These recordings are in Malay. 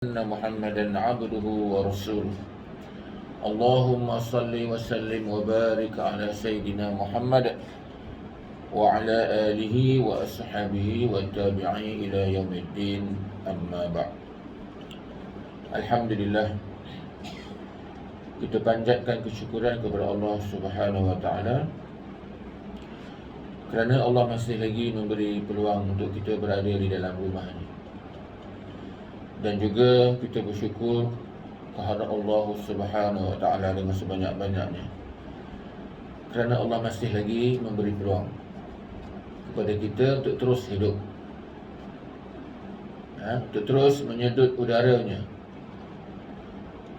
أن محمدا عبده ورسوله اللهم صل وسلم وبارك على سيدنا محمد وعلى آله وأصحابه والتابعين إلى يوم الدين أما بعد. Alhamdulillah, kita panjatkan kesyukuran kepada Allah Subhanahu wa taala kerana Allah masih lagi memberi peluang untuk kita berada di dalam rumah ini. Dan juga kita bersyukur kepada Allah Subhanahu wa taala dengan sebanyak-banyaknya kerana Allah masih lagi memberi peluang kepada kita untuk terus hidup, untuk terus menyedut udaranya,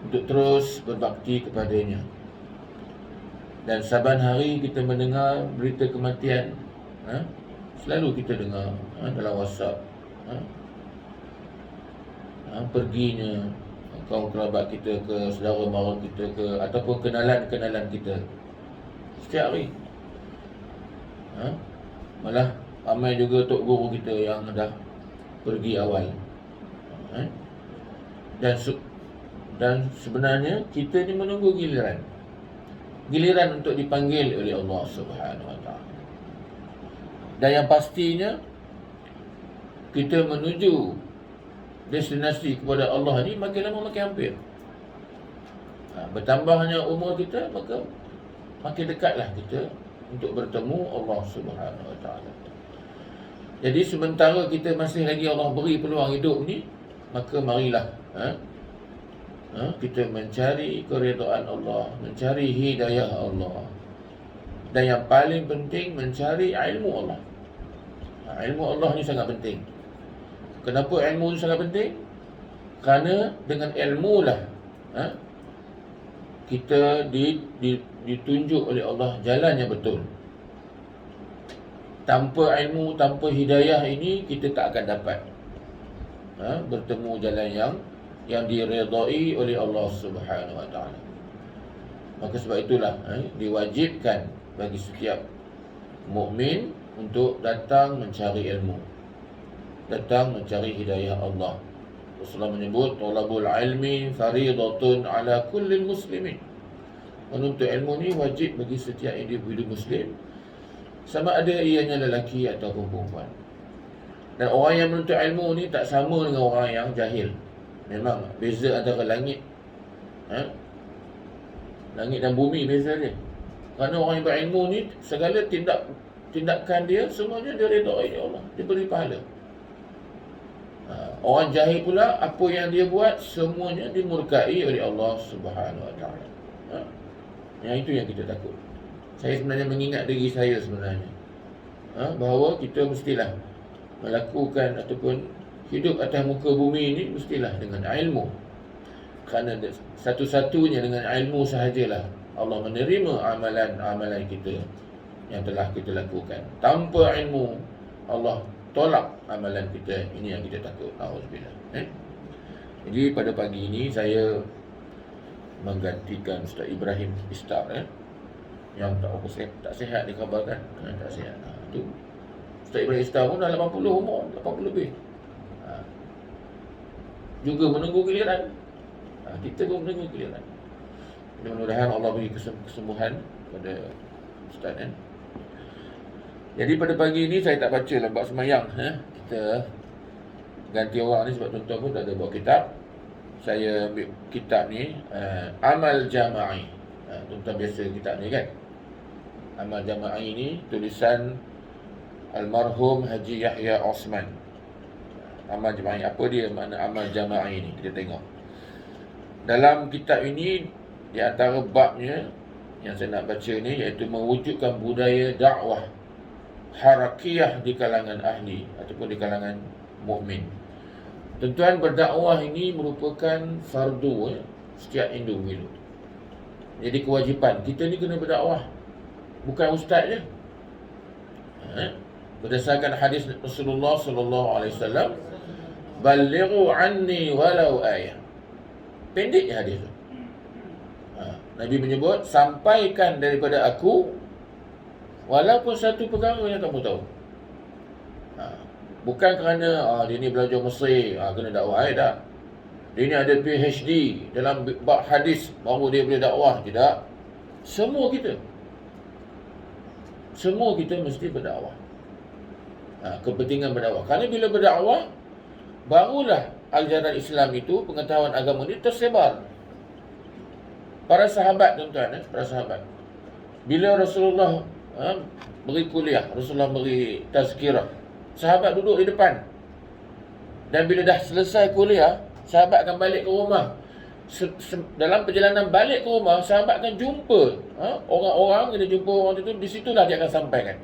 untuk terus berbakti kepadanya. Dan saban hari kita mendengar berita kematian, selalu kita dengar dalam WhatsApp, perginya kaum kerabat kita ke, saudara mara kita ke, ataupun kenalan-kenalan kita setiap hari. Malah ramai juga tok guru kita yang dah pergi awal. Dan sebenarnya kita ni menunggu giliran untuk dipanggil oleh Allah Subhanahu wa taala. Dan yang pastinya kita menuju destinasi kepada Allah ni makin lama makin hampir. Bertambahnya umur kita, maka makin dekatlah kita untuk bertemu Allah Subhanahu wa taala. Jadi sementara kita masih lagi Allah beri peluang hidup ni, maka marilah kita mencari keridaan Allah, mencari hidayah Allah. Dan yang paling penting, mencari ilmu Allah. Ilmu Allah ni sangat penting. Kenapa ilmu itu sangat penting? Kerana dengan ilmu lah kita ditunjuk oleh Allah jalan yang betul. Tanpa ilmu, tanpa hidayah ini, kita tak akan dapat bertemu jalan yang diredai oleh Allah Subhanahu wa taala. Maka sebab itulah diwajibkan bagi setiap mukmin untuk datang mencari ilmu, datang mencari hidayah Allah. Rasulullah menyebut talabul ilmi faridatun ala kulli muslimin. Menuntut ilmu ni wajib bagi setiap individu muslim, sama ada ianya lelaki ataupun perempuan. Dan orang yang menuntut ilmu ni tak sama dengan orang yang jahil. Memang beza antara langit dan bumi, beza dia. Kerana orang yang berilmu ni, segala tindakan dia semuanya dia redai Allah, dia beri pahala. Orang jahil pula, apa yang dia buat semuanya dimurkai oleh Allah Subhanahu wa taala. Yang itu yang kita takut. Saya sebenarnya mengingat diri saya sebenarnya, bahawa kita mestilah melakukan ataupun hidup atas muka bumi ini mestilah dengan ilmu. Kerana satu-satunya dengan ilmu sahajalah Allah menerima amalan-amalan kita yang telah kita lakukan. Tanpa ilmu, Allah tolak amalan kita. Ini yang kita takut. Auzubillah. Jadi pada pagi ini saya menggantikan Ustaz Ibrahim Istar yang tak sihat dikabarkan, tak sihat. Tu Ustaz Ibrahim Istar pun dah 80 umur, 80 lebih. Juga menunggu giliran. Kita pun menunggu giliran. Mudah-mudahan Allah beri kesembuhan kepada Ustaz. Jadi pada pagi ini saya tak baca lah bab semayang. Kita ganti orang ni sebab tuan-tuan pun tak ada bawa kitab. Saya ambil kitab ni, Amal Jama'i. Tuan-tuan biasa kitab ni kan. Amal Jama'i ni tulisan Almarhum Haji Yahya Osman. Amal Jama'i, apa dia makna Amal Jama'i ni? Kita tengok. Dalam kitab ini, di antara babnya yang saya nak baca ni, iaitu mewujudkan budaya dakwah harakiyah di kalangan ahli ataupun di kalangan mukmin. Tuan-tuan, berdakwah ini merupakan fardu setiap individu. Jadi kewajipan kita ni kena berdakwah, bukan ustaz je. Berdasarkan hadis Rasulullah sallallahu alaihi wasallam, "Ballighu anni walau ayah." Pendek je hadis tu. Nabi menyebut, sampaikan daripada aku walaupun satu perkara yang kamu tahu. Bukan kerana dia ni belajar Mesir, kena dakwah, tak. dia ni ada PhD dalam bab hadis baru dia boleh dakwah. Tidak. Semua kita mesti berdakwah. Kepentingan berdakwah. Kerana bila berdakwah, barulah ajaran Islam itu, pengetahuan agama ini tersebar. Para sahabat, tuan-tuan, para sahabat, bila Rasulullah beri kuliah, Rasulullah beri tazkirah, sahabat duduk di depan. Dan bila dah selesai kuliah, sahabat akan balik ke rumah. Dalam perjalanan balik ke rumah, sahabat akan jumpa orang-orang. Bila jumpa orang itu, di situlah dia akan sampaikan.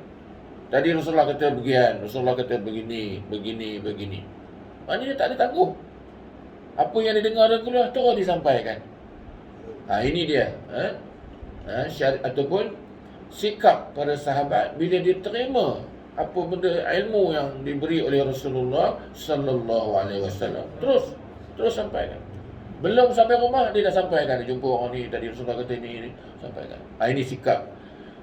Tadi Rasulullah kata begini, Rasulullah kata begini. Maknanya dia tak ada tangguh. Apa yang dia dengar dalam kuliah, terus disampaikan. Ini dia ataupun sikap para sahabat bila dia terima apa benda ilmu yang diberi oleh Rasulullah sallallahu alaihi wasallam, terus sampaikan. Belum sampai rumah dia dah sampaikan. Dia jumpa orang ni, tadi Rasulullah kata ni sampaikan. Ini sikap.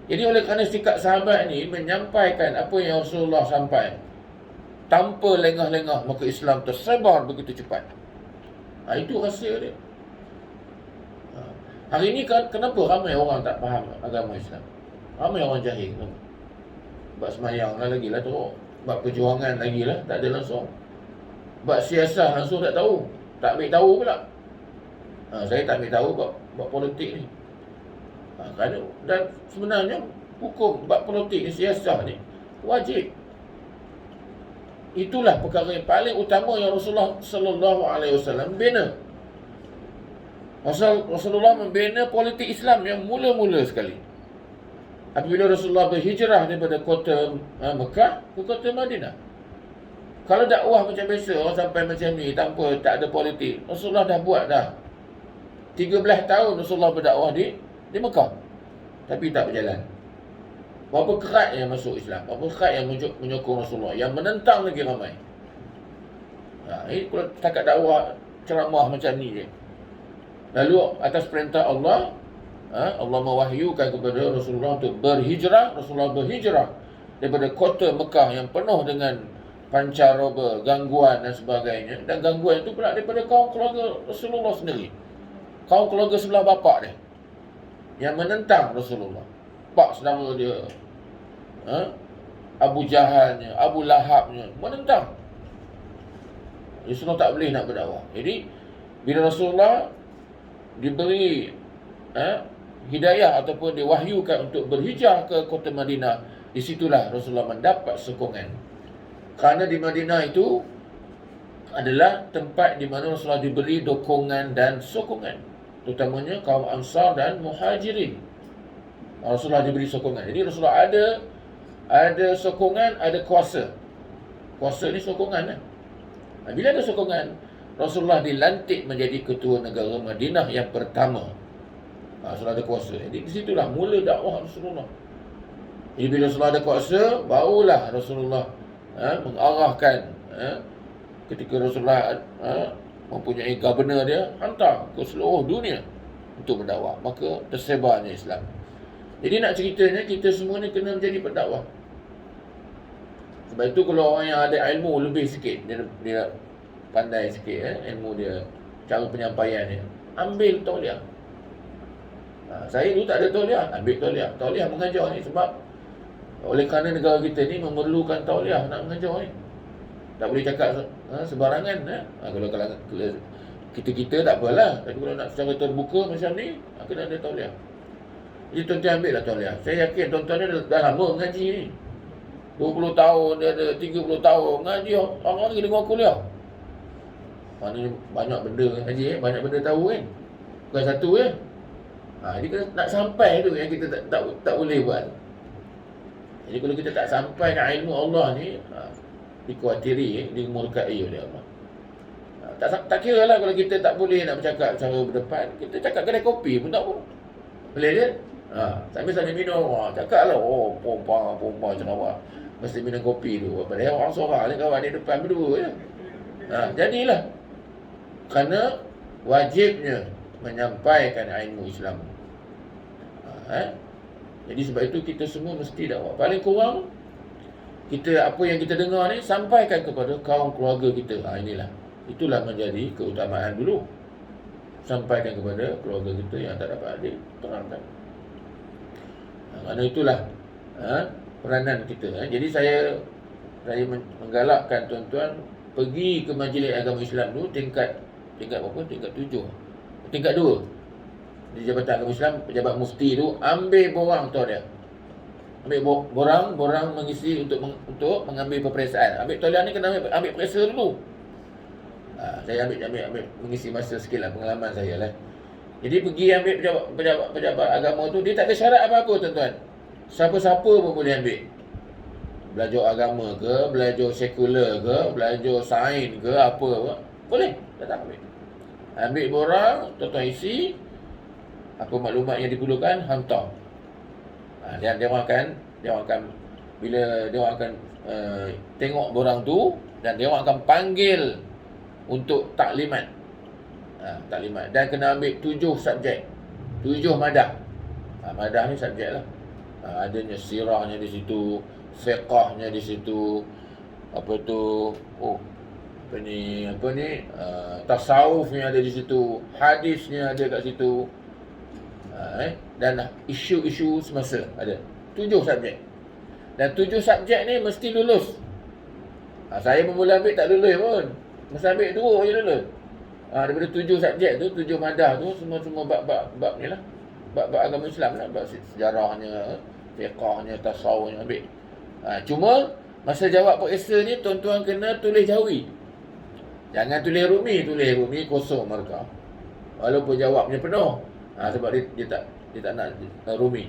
Jadi oleh kerana sikap sahabat ni menyampaikan apa yang Rasulullah sampaikan tanpa lengah-lengah, maka Islam tersebar begitu cepat. Itu rahsia dia. Hari ni kenapa ramai orang tak faham agama Islam? Ramai orang jahil. Bab semayang lah lagi lah teruk. Bab perjuangan lagi lah tak ada langsung. Bab siasah langsung tak tahu. Tak ambil tahu pula. Saya tak ambil tahu bab politik ni. Dan sebenarnya hukum bab politik ni, siasah ni wajib. Itulah perkara yang paling utama yang Rasulullah sallallahu alaihi wasallam bina. Rasulullah membina politik Islam yang mula-mula sekali. Apabila Rasulullah berhijrah daripada kota Mekah ke kota Madinah. Kalau dakwah macam biasa, orang sampai macam ni tak ada politik, Rasulullah dah buat dah. 13 tahun Rasulullah berdakwah di Mekah, tapi tak berjalan. Berapa kerat yang masuk Islam, berapa kerat yang menyokong Rasulullah, yang menentang lagi ramai. Ini kalau setakat dakwah ceramah macam ni je. Lalu atas perintah Allah, Allah mewahyukan kepada Rasulullah untuk berhijrah. Rasulullah berhijrah daripada kota Mekah yang penuh dengan pancaroba, gangguan dan sebagainya. Dan gangguan itu pula daripada kaum keluarga Rasulullah sendiri, kaum keluarga sebelah bapa dia, yang menentang Rasulullah. Pak saudara dia, Abu Jahalnya, Abu Lahabnya menentang. Rasulullah tak boleh nak berdakwah. Jadi bila Rasulullah diberi hidayah ataupun diwahyukan untuk berhijrah ke kota Madinah, di situlah Rasulullah mendapat sokongan. Kerana di Madinah itu adalah tempat di mana Rasulullah diberi dukungan dan sokongan, terutamanya kaum Ansar dan Muhajirin. Rasulullah diberi sokongan. Jadi Rasulullah ada sokongan, ada kuasa. Kuasa ni sokongan. Bila ada sokongan, Rasulullah dilantik menjadi ketua negara Madinah yang pertama. Rasulullah ada kuasa. Jadi di situlah mula dakwah Rasulullah. Jadi bila Rasulullah ada kuasa, barulah Rasulullah mengarahkan, ketika Rasulullah mempunyai governor dia, hantar ke seluruh dunia untuk berdakwah. Maka tersebarnya Islam. Jadi nak ceritanya, kita semua ni kena menjadi pendakwah. Sebab itu kalau orang yang ada ilmu lebih sikit, dia pandai sikit ilmu dia, cara penyampaian dia, ambil tauliah. Saya dulu tak ada tauliah, ambil tauliah. Tauliah mengajar ni, sebab oleh kerana negara kita ni memerlukan tauliah nak mengajar ni. Tak boleh cakap sebarangan. Kalau kita tak apalah, tapi kalau nak secara terbuka macam ni, kena ada tauliah. Jadi tuan-tuan ambil lah tauliah. Saya yakin tuan-tuan ni dah lama mengaji ni, 20 tahun, dia ada 30 tahun mengaji. Orang ni dengar kuliah. Maknanya banyak benda ngaji, banyak benda tahu kan. Bukan satu je. Jadi kena nak sampai tu yang kita tak boleh buat. Jadi kalau kita tak sampai ke ilmu Allah ni, dikuatiri, dimurkai oleh Allah. Tak kira lah kalau kita tak boleh nak bercakap secara berdepan, kita cakap kedai kopi pun tak pun boleh je. Sambil minum, cakap lah, pompa cenawak, mesti minum kopi tu. Padahal orang seorang ni kawan di depan berdua je. Jadilah, kerana wajibnya menyampaikan ilmu Islam. Jadi sebab itu kita semua mesti dakwah. Paling kurang kita, apa yang kita dengar ni, sampaikan kepada kaum keluarga kita. Inilah Itulah menjadi keutamaan dulu. Sampaikan kepada keluarga kita yang tak dapat adik, terangkan. Kerana itulah peranan kita. Jadi saya menggalakkan tuan-tuan pergi ke Majlis Agama Islam dulu tingkat berapa? Tingkat 7. Tingkat 2. Di Jabatan Agama Islam, pejabat mufti tu ambil borang tu dia. Ambil borang mengisi untuk mengambil peperiksaan. Ambil tolian ni kena ambil periksa dulu. Saya ambil mengisi masa sikit lah pengalaman saya lah. Jadi pergi ambil pejabat agama tu, dia tak ada syarat apa-apa tuan-tuan. Siapa-siapa pun boleh ambil. Belajar agama ke, belajar sekular ke, belajar sains ke, apa boleh, datang ambil. Ambil borang, tuan-tuan isi apa maklumat yang diperlukan, hantar. Dan dia akan bila dia akan tengok borang tu, dan dia akan panggil untuk taklimat. Taklimat. Dan kena ambil 7 subjek. 7 madah. Madah ni subjek lah. Adanya sirahnya di situ, fiqahnya di situ, tasawufnya ada di situ, hadisnya ada kat situ. Dan isu-isu semasa ada. 7 subjek. Dan 7 subjek ni mesti lulus. Saya bermula ambil tak lulus pun. Mesti ambil 2 je lulus. Daripada 7 subjek tu, 7 madah tu, semua bab ni lah. Bab agama Islam lah. Bab sejarahnya, fiqahnya, tasawufnya ambil. Cuma masa jawab periksa ni, tuan-tuan kena tulis jawi. Jangan tulis rumi kosong markah. Walaupun jawabnya penuh. Sebab dia tak nak rumi.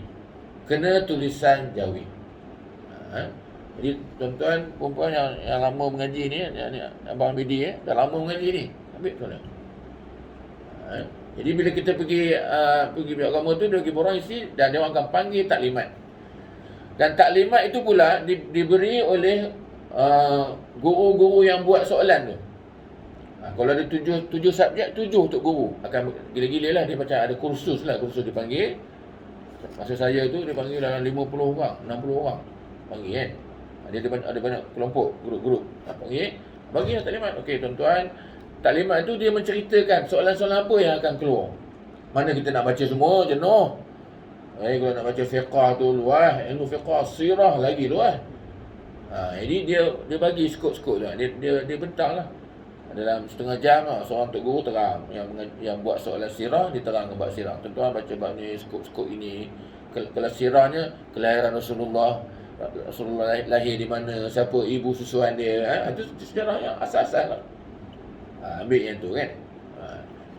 Kena tulisan jawi. Jadi tuan-tuan, perempuan yang lama mengaji ni, Abang Bidi dah lama mengaji ni, ambil tuan. Jadi bila kita pergi agama tu, dia pergi borang isi dan dia akan panggil taklimat. Dan taklimat itu pula diberi oleh guru-guru yang buat soalan tu. Kalau ada 7 subjek, 7 untuk guru. Akan gila-gila lah, dia macam ada kursus dipanggil. Masa saya tu dia panggil dalam 50 orang, 60 orang panggil kan. Dia ada banyak kelompok, grup-grup. Panggil, bagilah taklimat. Okey tuan-tuan, taklimat tu dia menceritakan soalan-soalan apa yang akan keluar. Mana kita nak baca semua, jenuh. Kalau nak baca fiqah tu luas, ilmu fiqah, sirah lagi luas. Jadi dia bagi skop-skop tu. Dia bentang lah. Dalam setengah jam lah, seorang tok guru terang. Yang buat soalan sirah, dia terang bab sirah. Tuan-tuan baca bab ni, skop-skop ini. Kalau sirahnya, kelahiran Rasulullah lahir di mana, siapa ibu susuan dia. Itu sejarah yang asas-asas lah. Ambil yang tu kan.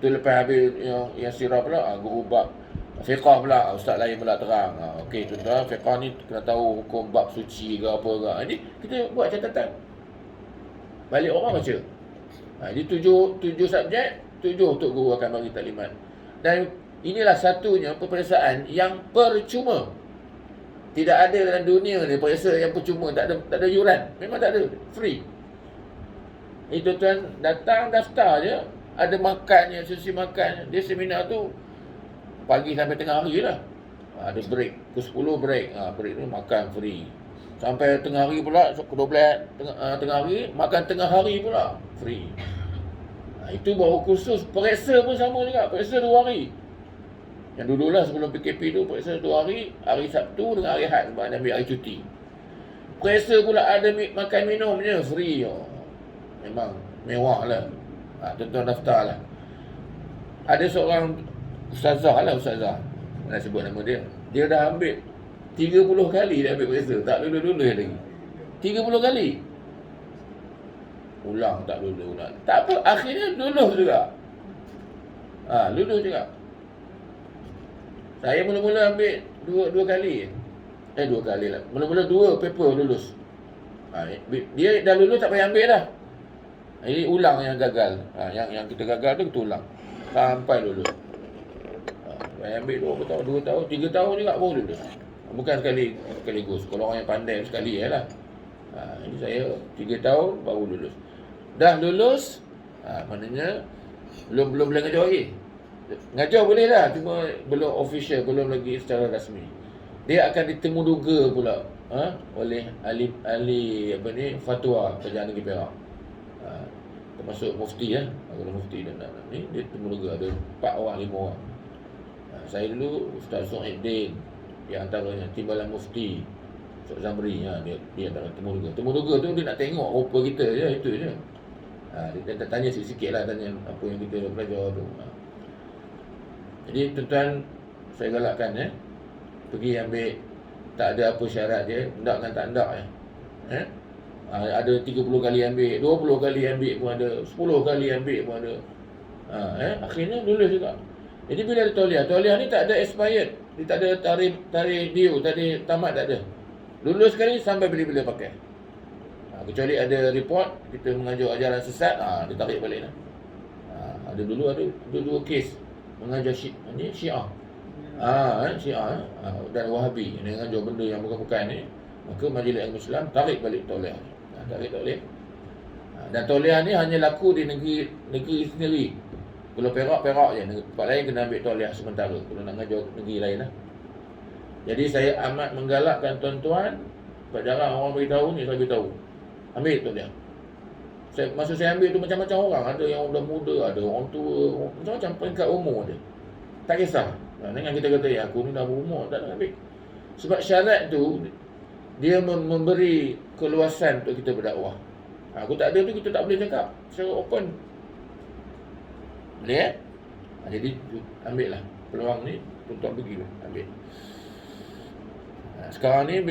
Tu lepas habis yang sirah pula, guru bab fiqah pula, ustaz lain pula terang. Okey tuan-tuan, fiqah ni kena tahu hukum bab suci ke apa ke. Jadi kita buat catatan. Balik orang baca. Jadi 7 subjek, 7 untuk guru akan bagi taklimat. Dan inilah satunya peperiksaan yang percuma. Tidak ada dalam dunia ni periksa yang percuma, tak ada yuran. Memang tak ada, free. Tuan-tuan datang daftar je, ada makannya, sesi makan. Dia seminar tu pagi sampai tengah hari lah. Ada break, pukul 10 break. Break tu makan free. Sampai tengah hari pula, pukul 12 tengah hari, makan tengah hari pula, free. Itu baru kursus. Periksa pun sama juga, periksa 2 hari. Yang dululah sebelum PKP tu, periksa 2 hari, hari Sabtu dengan hari Ahad, sebab ambil hari cuti. Periksa pula ada makan minumnya, free. Memang mewah lah. Tuan-tuan daftar lah. Ada seorang ustazah, nak sebut nama dia. Dia dah ambil 30 kali dia ambil periksa, tak lulus lagi. 30 kali. Ulang tak lulus. Tak apa, akhirnya lulus juga. Lulus juga. Saya mula-mula ambil dua kali. 2 kali lah. Mula-mula 2 paper lulus. Dia dah lulus tak payah ambil dah. Ini ulang yang gagal. Yang kita gagal tu kita ulang sampai lulus. Payah ambil 2 tahun, 3 tahun juga baru lulus. Bukan sekaligus. Kalau orang yang pandai sekali lah. Ini saya 3 tahun baru lulus. Dah lulus, maknanya belum boleh ngajar lagi. Ngajar boleh lah, cuma belum official, belum lagi secara rasmi. Dia akan ditemuduga pula oleh ahli fatwa Kerajaan Negeri Perak. termasuk mufti ya. Kalau mufti dan ni dia temulega ada 4 orang 5 orang. Saya dulu Ustaz Su'aiddin, di antaranya timbalan mufti Ustaz Zamri, dia antara temulega. Temulega tu dia nak tengok rupa kita je, itu je. Dia tanya sikit-sikit lah, tanya apa yang kita belajar tu. Jadi tuan-tuan, saya galakkan pergi ambil, tak ada apa syarat dia, hendak kan tak hendak ada 30 kali ambil, 20 kali ambil pun ada, 10 kali ambil pun ada. Akhirnya lulus juga. Jadi bila ada tauliah ni tak ada expired, dia tak ada tarikh due, tak ada tamat, tak ada. Lulus sekali sampai bila-bila pakai. Kecuali ada report kita mengajar ajaran sesat, dia tarik balik lah. Ada dulu ada 2 kes mengajar Syiah. Syiah dan Wahabi yang mengajar benda yang bukan-bukan ni, maka Majlis Ilmu Islam tarik balik tauliah. Tarik tauliah. Dan tauliah ni hanya laku di negeri sendiri. Kalau Perak je, tempat lain kena ambil tauliah sementara kalau nak mengajar negeri lain lah. Jadi saya amat menggalakkan tuan-tuan, jarang orang beritahu ni, saya beritahu. Ambil tauliah. Masa saya ambil tu macam-macam orang, ada yang dah muda, ada orang tua, macam-macam peringkat umur dia. Tak kisah. Dengan kita kata aku ni dah berumur, tak nak ambil. Sebab syarat tu dia memberi keluasan untuk kita berdakwah. Aku tak ada tu kita tak boleh cakap secara open. Boleh jadi ambil lah peluang ni, tuan-tuan pergi ambil. Sekarang ni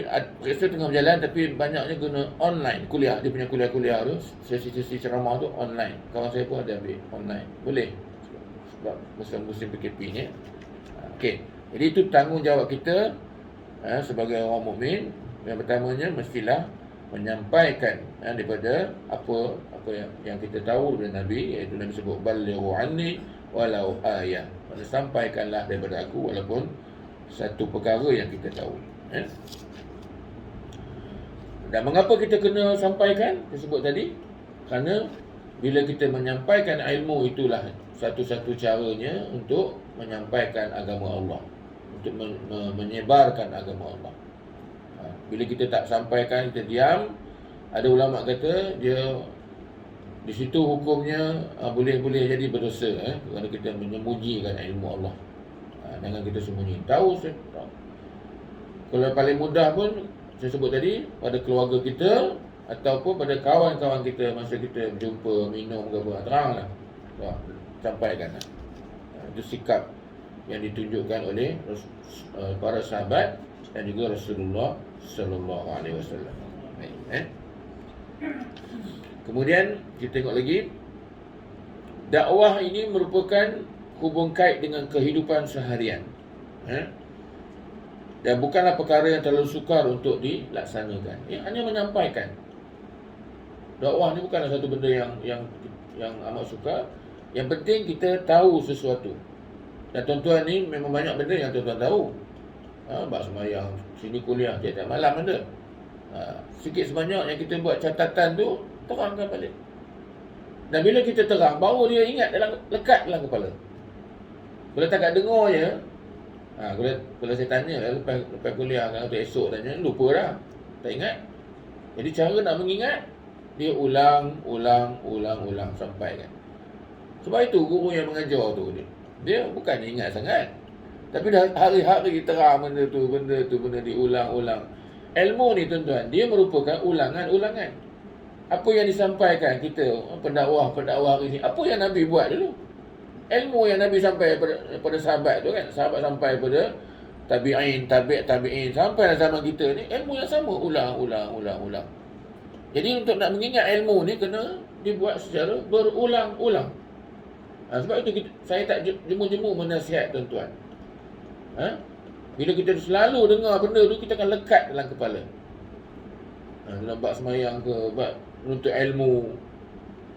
periksa tengah berjalan, tapi banyaknya guna online kuliah. Dia punya kuliah-kuliah tu, sesi-sesi ceramah tu online. Kawan saya pun ada ambil online. Boleh. Sebab musim PKP ni. Okey. Jadi itu tanggungjawab kita sebagai orang mukmin. Yang pertamanya mestilah menyampaikan daripada apa yang kita tahu daripada Nabi, iaitu Nabi sebut balighu anni walau ayah. Maksudnya sampaikanlah daripada aku walaupun satu perkara yang kita tahu. Dan mengapa kita kena sampaikan? Saya sebut tadi, kerana bila kita menyampaikan ilmu, itulah satu-satu caranya untuk menyampaikan agama Allah, untuk menyebarkan agama Allah. Bila kita tak sampaikan, kita diam, ada ulama kata dia di situ hukumnya boleh jadi berdosa kerana kita menyembunyikan ilmu Allah. Jangan kita sembunyi. Tahu. Kalau paling mudah pun saya sebut tadi, pada keluarga kita ataupun pada kawan-kawan kita masa kita berjumpa, minum ke apa, teranglah. Sampaikan. Itu sikap yang ditunjukkan oleh para sahabat dan juga Rasulullah sallallahu alaihi wasallam. Kemudian kita tengok lagi, dakwah ini merupakan hubung kait dengan kehidupan seharian. Dan bukanlah perkara yang terlalu sukar untuk dilaksanakan. Hanya menyampaikan. Dakwah ni bukanlah satu benda yang amat sukar. Yang penting kita tahu sesuatu. Dan tuan-tuan ni memang banyak benda yang tuan-tuan tahu. Bab sembahyang, sini kuliah, tiap-tiap malam ada. Sikit sebanyak yang kita buat catatan tu, terangkan balik. Dan bila kita terang, baru dia ingat lekat dalam kepala. Bila tak dengar je, kalau saya tanya lepas kuliah atau esok tanya, lupa dah, tak ingat. Jadi cara nak mengingat, dia ulang sampai kan. Sebab itu guru yang mengajar tu, dia bukannya ingat sangat, tapi dah hari-hari terang benda tu diulang-ulang. Ilmu ni tuan-tuan, dia merupakan ulangan-ulangan. Apa yang disampaikan kita, pendakwah hari ni, apa yang Nabi buat dulu. Ilmu yang Nabi sampai pada sahabat tu kan, sahabat sampai pada tabi'in, tabi'in sampai zaman kita ni, ilmu yang sama, ulang. Jadi untuk nak mengingat ilmu ni kena dibuat secara berulang-ulang. Sebab itu saya tak jemu-jemu menasihat tuan-tuan. Bila kita selalu dengar benda tu, kita akan lekat dalam kepala. Dalam bab semayang ke, bab menuntut ilmu.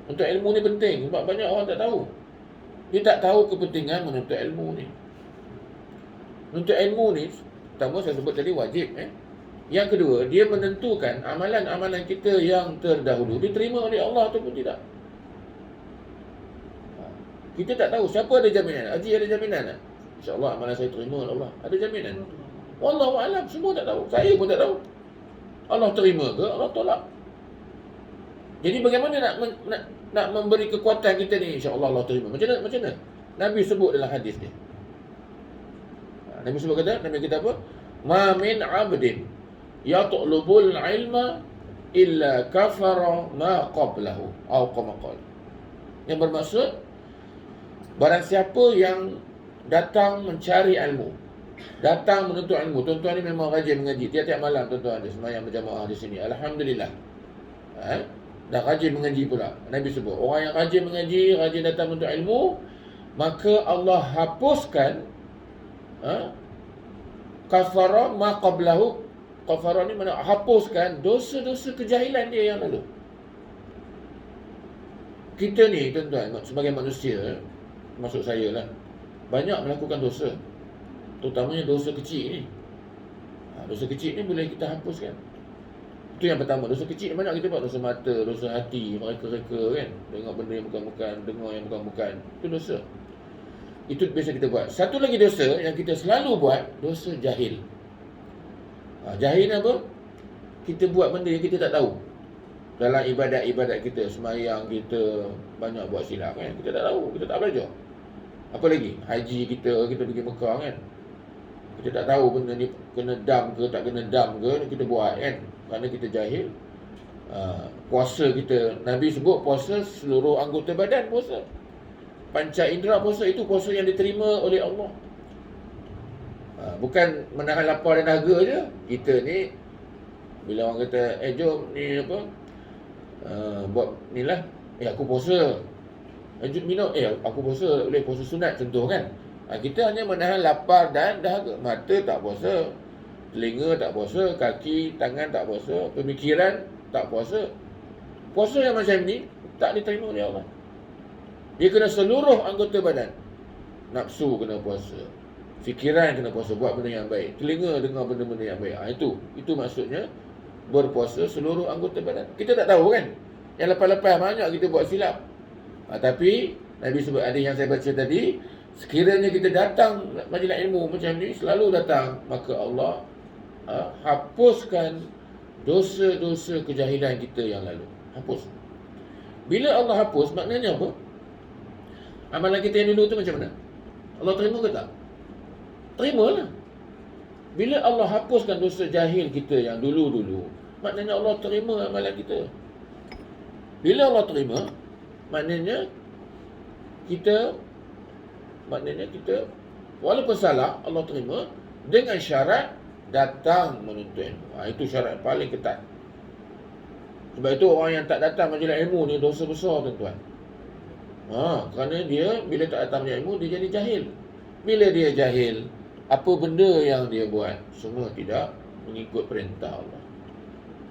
Menuntut ilmu ni penting sebab banyak orang tak tahu. Dia tak tahu kepentingan menuntut ilmu ni. Menuntut ilmu ni, pertama saya sebut tadi wajib. Yang kedua, dia menentukan amalan-amalan kita yang terdahulu diterima oleh Allah ataupun tidak. Kita tak tahu, siapa ada jaminan? Haji ada jaminan tak? InsyaAllah amalan saya terima oleh Allah. Ada jaminan? Wallahualam, semua tak tahu. Saya pun tak tahu. Allah terima ke? Allah tolak. Jadi bagaimana nak nak memberi kekuatan kita ni, insya-Allah Allah terima. Macam mana? Nabi sebut dalam hadis ni. Nabi sebut kata, Nabi kata apa? Ma min 'abdin yatlubul ilma illa kafara ma qablahu atau kama qala. Yang bermaksud barang siapa yang datang mencari ilmu, datang menuntut ilmu. Tuan-tuan ni memang rajin mengaji. Tiap-tiap malam tuan-tuan ada sembahyang berjamaah di sini. Alhamdulillah. Dah rajin mengaji pula. Nabi sebut, orang yang rajin mengaji, rajin datang menuntut ilmu, maka Allah hapuskan kafara ma qablahu. Kafara ni mana? Hapuskan dosa-dosa kejahilan dia yang lalu. Kita ni tuan-tuan sebagai manusia, masuk saya lah, banyak melakukan dosa, terutamanya dosa kecil ni. Dosa kecil ni boleh kita hapuskan. Itu yang pertama. Dosa kecil banyak kita buat. Dosa mata, dosa hati, mereka-reka kan, tengok benda yang bukan-bukan, dengar yang bukan-bukan. Itu dosa. Itu biasa kita buat. Satu lagi dosa yang kita selalu buat, dosa jahil. Jahil apa? Kita buat benda yang kita tak tahu. Dalam ibadat-ibadat kita, sembahyang kita banyak buat silap kan, kita tak tahu, kita tak belajar. Apa lagi? Haji kita pergi Mekah kan, kita tak tahu benda ni kena dam ke tak kena dam ke, kita buat kan, kerana kita jahil. Puasa kita, Nabi sebut puasa seluruh anggota badan puasa. Panca indera puasa, itu puasa yang diterima oleh Allah. Bukan menahan lapar dan dahaga je. Kita ni bila orang kata, jom ni apa, buat ni lah, aku puasa, minum, aku puasa, boleh puasa sunat contoh kan. Kita hanya menahan lapar dan dahaga. Mata tak puasa, telinga tak puasa, kaki, tangan tak puasa, pemikiran tak puasa. Puasa yang macam ni tak diterima oleh Allah. Dia kena seluruh anggota badan. Nafsu kena puasa, fikiran kena puasa, buat benda yang baik, telinga dengar benda-benda yang baik. Itu maksudnya berpuasa seluruh anggota badan. Kita tak tahu kan, yang lepas-lepas banyak kita buat silap. Tapi Nabi sebut hadis yang saya baca tadi, sekiranya kita datang majlis ilmu macam ni, selalu datang, maka Allah hapuskan dosa-dosa kejahilan kita yang lalu. Hapus. Bila Allah hapus, maknanya apa? Amalan kita yang dulu tu macam mana? Allah terima ke tak? Terimalah. Bila Allah hapuskan dosa jahil kita yang dulu-dulu, maknanya Allah terima amalan kita. Bila Allah terima, maknanya kita walaupun salah, Allah terima dengan syarat datang menuntut ilmu. Itu syarat paling ketat. Sebab itu orang yang tak datang majlis ilmu ni dosa besar tuan-tuan. Kerana dia bila tak datang majlis ilmu, dia jadi jahil. Bila dia jahil, apa benda yang dia buat semua tidak mengikut perintah Allah.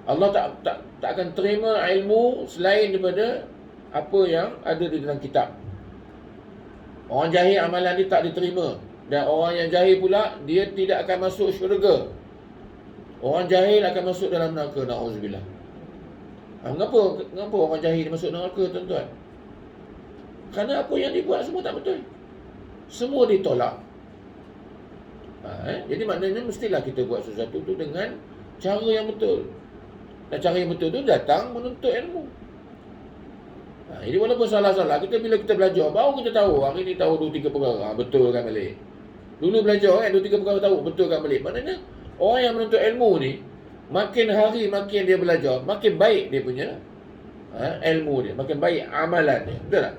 Allah tak akan terima ilmu selain daripada apa yang ada di dalam kitab. Orang jahil amalan dia tak diterima, dan orang yang jahil pula dia tidak akan masuk syurga. Orang jahil akan masuk dalam neraka, na'udzubillah. Mengapa orang jahil masuk neraka tuan-tuan? Kerana apa yang dibuat semua tak betul. Semua ditolak. Jadi maknanya mestilah kita buat sesuatu tu dengan cara yang betul. Dan cara yang betul tu datang menuntut ilmu. Jadi walaupun salah-salah, bila kita belajar, baru kita tahu, hari ni tahu 2-3 perkara, betulkan balik. Dulu belajar kan, 2-3 perkara tahu, betulkan balik. Maknanya orang yang menuntut ilmu ni, makin hari makin dia belajar, makin baik dia punya ilmu dia, makin baik amalan dia. Betul tak?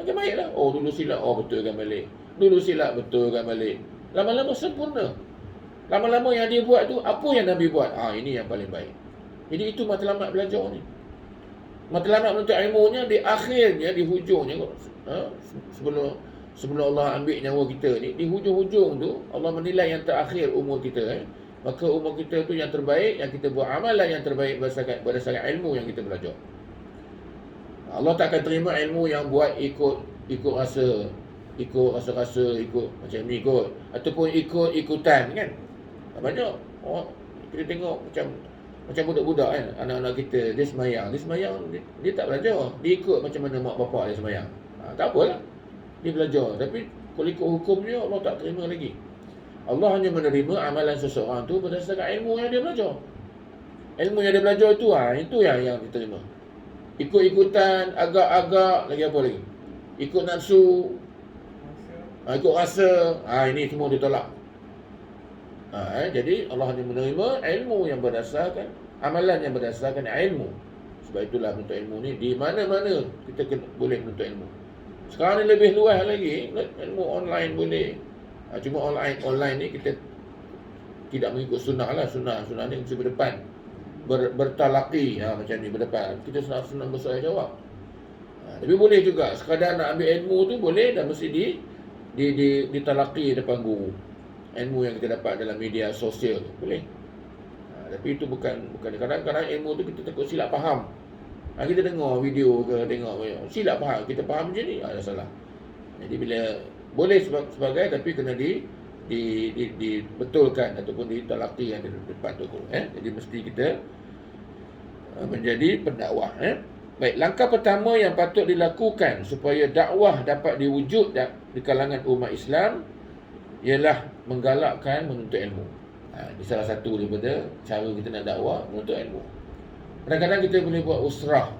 Makin baiklah. Dulu silap, betulkan balik. Dulu silap, betulkan balik. Lama-lama sempurna. Lama-lama yang dia buat tu, apa yang Nabi buat? Ini yang paling baik. Jadi itu matlamat belajar ni. Matlamat menuntut ilmunya di akhirnya, di hujungnya, sebelum Allah ambil nyawa kita ni, di hujung-hujung tu Allah menilai yang terakhir umur kita. Maka umur kita tu yang terbaik, yang kita buat amalan yang terbaik berdasarkan ilmu yang kita belajar. Allah tak akan terima ilmu yang buat ikut rasa, ikut rasa-rasa, ikut macam ni ikut, ataupun ikut-ikutan kan. Banyak kita tengok macam budak-budak kan, anak-anak kita, dia sembahyang, dia tak belajar, dia ikut macam mana mak bapak dia sembahyang. Tak apalah, dia belajar, tapi kalau ikut hukum dia, Allah tak terima lagi. Allah hanya menerima amalan seseorang tu berdasarkan ilmu yang dia belajar. Ilmu yang dia belajar itu yang diterima. ikut-ikutan, agak-agak, lagi apa lagi? Ikut nafsu, ikut rasa. Ini semua ditolak. Jadi Allah hanya menerima ilmu yang berdasarkan, amalan yang berdasarkan ilmu. Sebab itulah menuntut ilmu ni di mana-mana kita boleh menuntut ilmu. Sekarang ni lebih luas lagi, ilmu online boleh. Cuma online ni kita tidak mengikut sunnah lah. Sunnah ni mesti berdepan, bertalaki, macam ni berdepan. Kita sunnah bersoal jawab. Tapi boleh juga sekadar nak ambil ilmu tu boleh, dan mesti ditalaki depan guru. Ilmu yang kita dapat dalam media sosial tu boleh. Tapi itu bukan kadang-kadang ilmu tu kita takut silap faham. Kita dengar video ke, tengok silap faham, kita faham macam ni, ada salah. Jadi bila boleh sebagai, tapi kena dibetulkan ataupun ditalaki yang di depan tu. Jadi mesti kita menjadi pendakwah. Baik, langkah pertama yang patut dilakukan supaya dakwah dapat diwujud di kalangan umat Islam ialah menggalakkan menuntut ilmu. Ini salah satu daripada cara kita nak dakwah, menuntut ilmu. Kadang-kadang kita boleh buat usrah.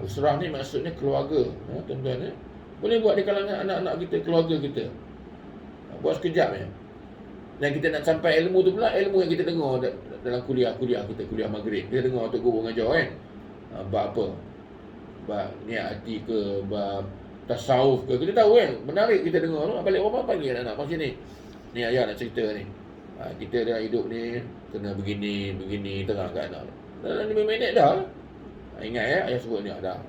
Usrah ni maksudnya keluarga, tuan-tuan. Boleh buat di kalangan anak-anak kita, keluarga kita. Buat sekejap je. Dan kita nak sampai ilmu tu pula, ilmu yang kita dengar dalam kuliah kita, kuliah maghrib. Kita dengar tu guru mengajar kan. Bab apa? Bab niat hati ke, bab tasawuf ke. Kita tahu kan, menarik kita dengar tu. Balik rumah panggil anak-anak macam ni. Ni ayah nak cerita ni. Kita dalam hidup ni kena begini, terangkan anak. Dalam 5 minit dah. Ingat ayah sebut ni dah.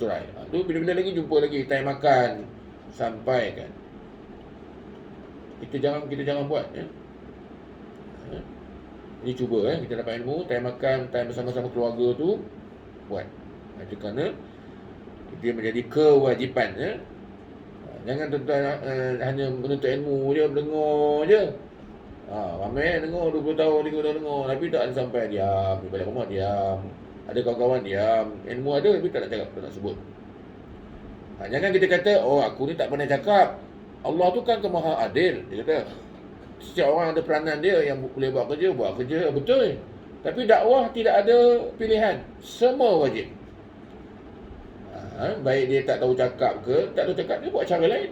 Surai. Tu bila-bila lagi jumpa lagi time makan sampai kan. Kita jangan buat Ini cuba kita dapat ilmu, time makan, time bersama-sama keluarga tu buat. Itu kerana dia menjadi kewajipan. Jangan tuan-tuan hanya menuntut ilmu je, dengar je. Ramai dengar 20 tahun, 30 tahun dengar, tapi tak ada sampai. Diam, balik rumah diam. Ada kawan-kawan diam. Ilmu ada tapi tak nak cakap, tak nak sebut. Jangan kita kata, aku ni tak pernah cakap. Allah tu kan Maha Adil. Dia kata setiap orang ada peranan dia, yang boleh buat kerja, betul. Tapi dakwah tidak ada pilihan, semua wajib. Baik dia tak tahu cakap ke, tak tahu cakap, dia buat cara lain.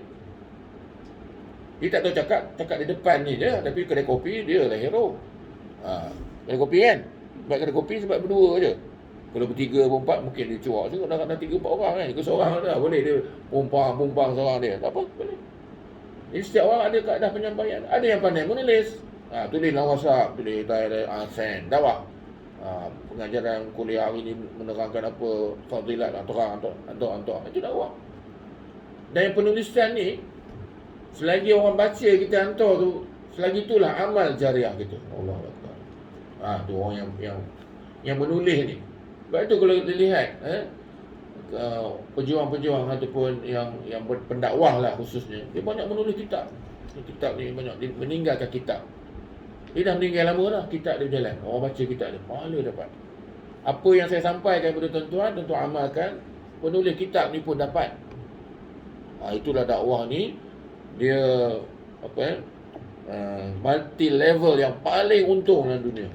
Dia tak tahu cakap di depan ni je, tapi kedai kopi dia lah hero. Kedai kopi kan, buat kedai kopi sebab berdua je. Kalau bertiga, berempat, mungkin dia cuak juga dah 3-4 orang kan. Kalau seorang dah boleh dia pumpang seorang dia, tak apa, boleh. Jadi setiap orang ada kaedah penyampaian. Ada yang pandai menulis, tulis dalam WhatsApp, tulis send, dakwah. Pengajaran kuliah hari ni menerangkan apa fadilat, terang, itu dakwah. Dan yang penulisan ni, selagi orang baca kita hantar tu, selagi itulah amal jariah kita. Allah Akbar. Tu orang yang menulis ni. Sebab itu kalau kita lihat pejuang-pejuang ataupun yang pendakwah lah khususnya, dia banyak menulis kitab. Kitab ni banyak, dia meninggalkan kitab. Dia dah meninggal lama dah, kitab dia berjalan. Orang baca kitab dia, pahala dapat. Apa yang saya sampaikan kepada tuan-tuan, tuan-tuan amalkan. Penulis kitab ni pun dapat. Itulah dakwah ni, dia multi level yang paling untung dalam dunia.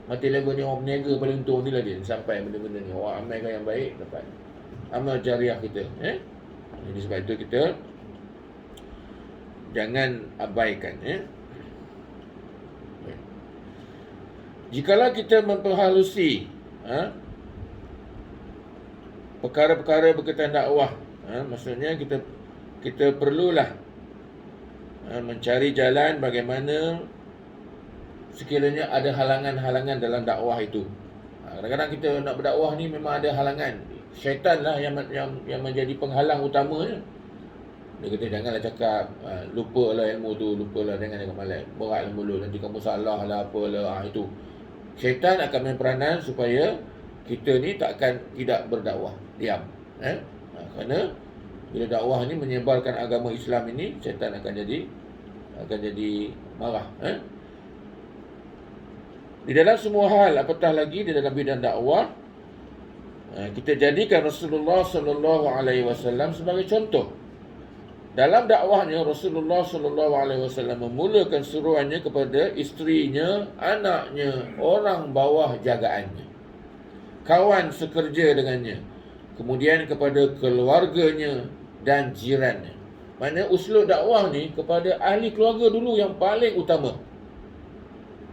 Multi level ni orang berniaga paling untung ni lah dia, sampai benda-benda ni. Orang amalkan yang baik dapat amal jariah kita. Jadi sebab itu kita jangan abaikan. Jikalau kita memperhalusi perkara-perkara berkaitan dakwah, maksudnya kita perlulah mencari jalan bagaimana sekiranya ada halangan-halangan dalam dakwah itu. Kadang-kadang kita nak berdakwah ni memang ada halangan. Syaitan lah yang menjadi penghalang utamanya. Dia kata janganlah cakap, lupalah ilmu tu, lupalah, jangan malas, beratlah mulut, nanti kamu salah lah, apalah, itu. Syaitan akan main peranan supaya kita ni tidak berdakwah, diam. Kerana bila dakwah ni menyebarkan agama Islam ini, syaitan akan jadi marah. Di dalam semua hal, apatah lagi di dalam bidang dakwah, kita jadikan Rasulullah sallallahu alaihi wasallam sebagai contoh. Dalam dakwahnya, Rasulullah sallallahu alaihi wasallam memulakan seruannya kepada isterinya, anaknya, orang bawah jagaannya. kawan sekerja dengannya, kemudian kepada keluarganya dan jirannya. Mana uslub dakwah ni kepada ahli keluarga dulu yang paling utama.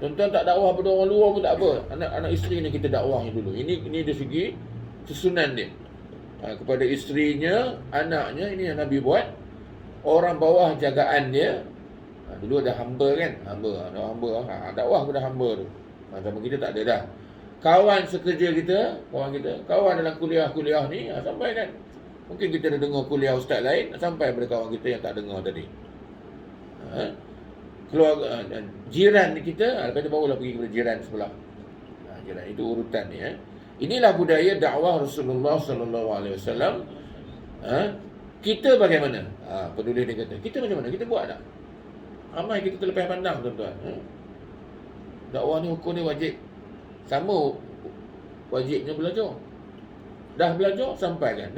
Tuan-tuan tak dakwah pada orang luar pun tak apa. Anak isteri ni kita dakwahi dulu. Ini dari segi susunan dia. Kepada isterinya, anaknya, ini yang Nabi buat. Orang bawah jagaan dia. Dulu ada hamba kan? Hamba. Dakwah pada hamba tu. Sama kita tak ada dah. Kawan sekerja kita, kawan dalam kuliah ni, sampai kan? Mungkin kita dah dengar kuliah ustaz lain, sampai pada kawan kita yang tak dengar tadi. Keluarga, jiran kita, lepas tu barulah pergi kepada jiran sebelah. Jiran itu urutan ni. Inilah budaya dakwah Rasulullah sallallahu alaihi wasallam. Kita bagaimana? Penulis dia kata, kita macam mana? Kita buat tak? Ramai kita terlepas pandang, tuan-tuan. Dakwah ni, hukum ni wajib. Sama wajibnya belajar. Dah belajar, sampaikan.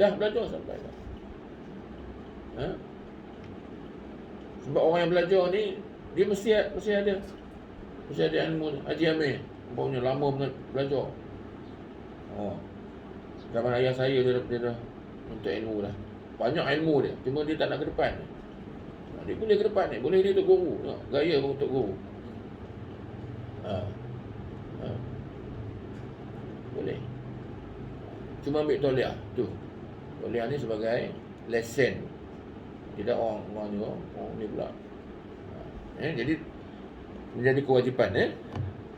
Sebab orang yang belajar ni, dia mesti ada ilmu. Haji Amir umpamanya lama belajar. Zaman ayah saya dia dah untuk ilmu dah. Banyak ilmu dia, cuma dia tak nak ke depan. Dia boleh ke depan ni, boleh dia untuk guru. Gaya pun untuk guru. Boleh. Cuma ambil tauliah tu. Tauliah ni sebagai lesen. Tidak orang ni pula. Jadi menjadi kewajipan.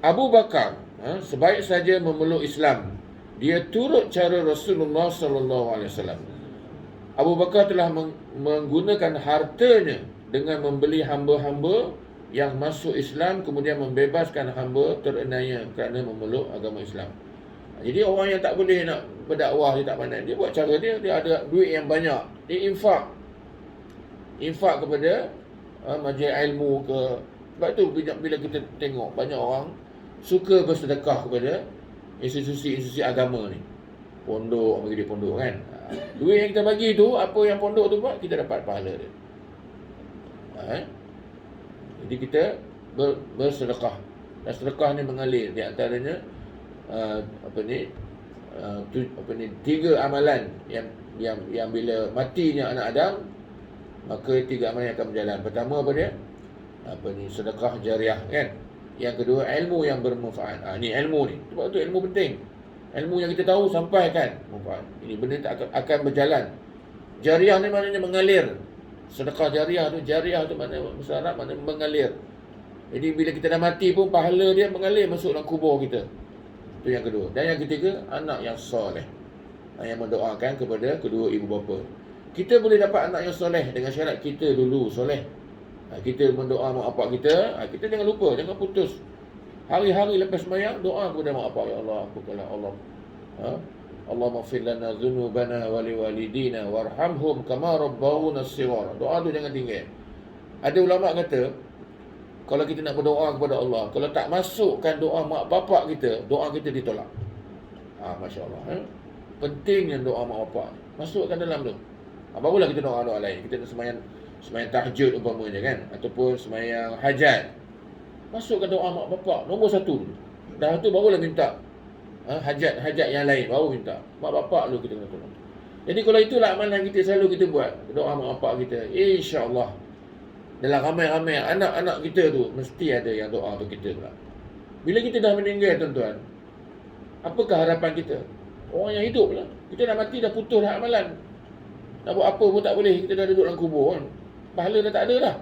Abu Bakar sebaik saja memeluk Islam, dia turut cara Rasulullah sallallahu alaihi wasallam. Abu Bakar telah menggunakan hartanya dengan membeli hamba-hamba yang masuk Islam, kemudian membebaskan hamba terenaya kerana memeluk agama Islam. Jadi orang yang tak boleh nak berdakwah, dia tak pandai, dia buat cara dia ada duit yang banyak, dia infak kepada majlis ilmu ke. Sebab tu bila kita tengok banyak orang suka bersedekah kepada institusi agama ni. Pondok, bagi dia pondok kan. Duit yang kita bagi tu, apa yang pondok tu buat, kita dapat pahala dia. Jadi kita bersedekah. Dan sedekah ni mengalir di antaranya tiga amalan yang bila matinya anak Adam, maka tiga amalan yang akan berjalan. Pertama apa dia? Sedekah jariah kan. Yang kedua, ilmu yang bermanfaat. Ni ilmu ni. Sebab tu ilmu penting. Ilmu yang kita tahu sampaikan manfaat. Ini benda tak akan berjalan. Jariah ni maknanya mengalir. Sedekah jariah tu maknanya bahasa Arab maknanya mengalir. Jadi bila kita dah mati pun pahala dia mengalir masuk dalam kubur kita. Itu yang kedua. Dan yang ketiga, anak yang soleh. Yang mendoakan kepada kedua ibu bapa. Kita boleh dapat anak yang soleh dengan syarat kita dulu soleh. Kita mendoa mak bapak kita, kita jangan lupa, jangan putus. Hari-hari lepas sembahyang doa kepada mak bapak, ya Allah, ampunilah Allah. Allahumma ighfir lana dhunubana wa liwalidina warhamhum kama rabbawna shighara. Doa tu jangan tinggal. Ada ulama kata, kalau kita nak berdoa kepada Allah, kalau tak masukkan doa mak bapak kita, doa kita ditolak. Masya-Allah. Pentingnya doa mak bapak. Masukkan dalam tu. Barulah kita doa-doa lain. Kita nak sembahyang tahajud umpamanya kan, ataupun sembahyang hajat, masukkan doa mak bapak nombor satu. Dah tu barulah minta hajat yang lain, baru minta mak bapak dulu kita kena tolong. Jadi kalau itulah amalan kita selalu kita buat, doa mak bapak kita, insya-Allah dalam ramai-ramai anak-anak kita tu mesti ada yang doa untuk kita pula. Bila kita dah meninggal tuan-tuan, apakah harapan kita? Orang yang hidup lah, kita dah mati, dah putus dah amalan, nak buat apa pun tak boleh, kita dah duduk dalam kubur kan, pahala dah tak ada dah.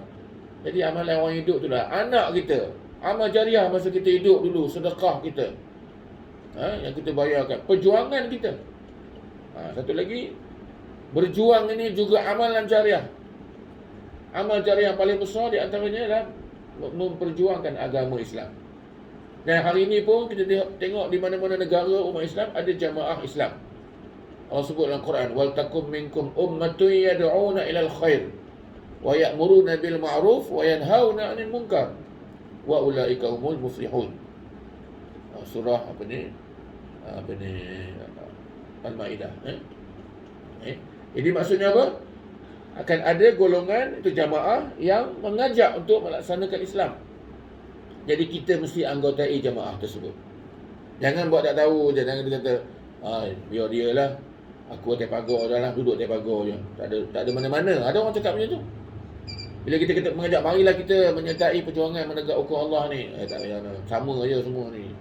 Jadi amalan orang hidup tu lah, anak kita, amal jariah masa kita hidup dulu, sedekah kita, yang kita bayarkan, perjuangan kita. Satu lagi, berjuang ini juga amalan jariah. Amal jariah yang paling besar di antaranya adalah memperjuangkan agama Islam. Dan hari ini pun kita tengok di mana-mana negara umat Islam ada jamaah Islam. Allah sebut dalam Quran, wal takum minkum ummatun yad'una ilal khair wa ya'muruna bil ma'ruf wa yanhauna 'anil munkar wa ulaika humul muflihun. Surah Al-Maidah. Jadi maksudnya apa? Akan ada golongan itu jamaah yang mengajak untuk melaksanakan Islam. Jadi kita mesti anggotai jamaah tersebut. Jangan buat tak tahu je, jangan dia kata Biar dia lah. Aku atas pagar dah lah, duduk atas pagar je. Tak ada mana-mana. Ada orang cakap macam tu. Bila kita mengajak, marilah kita menyertai perjuangan menegak hukum Allah ni. Tak payah lah. Sama je semua ni.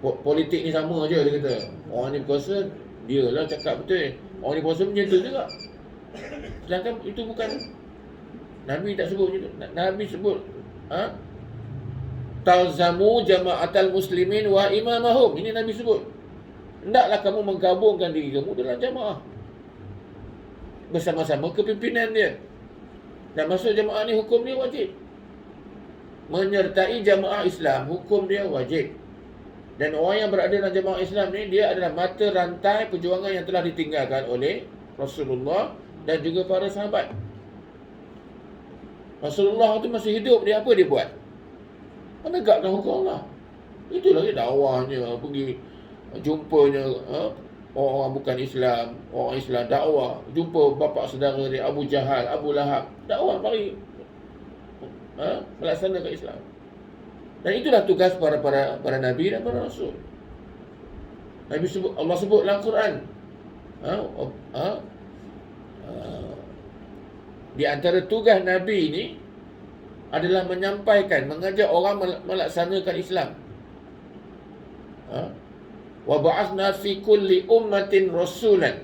Politik ni sama je, dia kata. Orang ni berkuasa, dia lah cakap betul. Orang ni berkuasa macam tu juga. Sedangkan itu bukan, Nabi tak sebut macam tu. Nabi sebut talzamu jama'atal muslimin wa imamahum. Ini Nabi sebut. Hendaklah kamu menggabungkan diri kamu dalam jamaah bersama-sama kepimpinan dia. Dan masuk jamaah ni hukum dia wajib. Menyertai jamaah Islam, hukum dia wajib. Dan orang yang berada dalam jamaah Islam ni, dia adalah mata rantai perjuangan yang telah ditinggalkan oleh Rasulullah dan juga para sahabat. Rasulullah tu masih hidup, dia apa dia buat? Menegakkan hukum Allah. Itulah dia dakwahnya, pergi jumpanya orang bukan Islam, orang Islam dakwah, jumpa bapa saudara dia Abu Jahal, Abu Lahab, dakwah mari melaksanakan Islam. Dan itulah tugas para nabi dan para rasul. Nabi sebut, Allah sebut dalam Quran, di antara tugas nabi ini adalah menyampaikan, mengajak orang melaksanakan Islam. Wa ba'athna fi kulli ummatin rasulan.